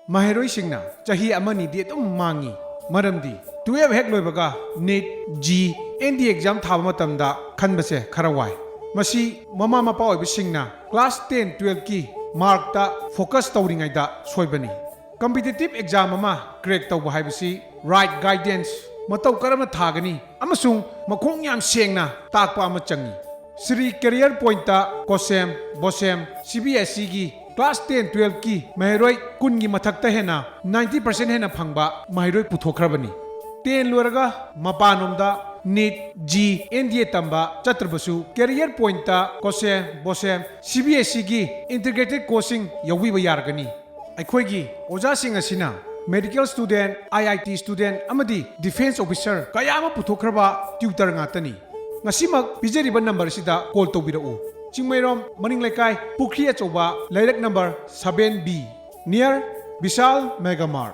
Mahiroi singna chahi amani di tum mangi maramdi 12 hek loibaga NEET G ND exam thaba matamda khanbase khara wai masi mama mapa oibisingna class 10 12 ki mark ta focus tawringai da soibani competitive exam ama crack tawba haibasi right guidance matau karamna thagani amasung makhong yam sengna takpa ama changi SHREE career point ta kosem bosem CBSE gi class 10 12 ki mahiroi kun gi mathakta hena 90% hena phangba mahiroi puthokhrabani 10 loraga mapanomda NEET G NDA tamba chatrabasu career point ta kosem bosem CBSE gi integrated coaching yawiba yargani aikhoi gi oja sing asina medical student IIT student amadi defense officer kayama puthokhraba tutor ngatani ngasimak pijeriba number sida call tobirau Chingmeirong maning Leikai Pukhri Achouba Leirak number 7B near Vishal Mega Mart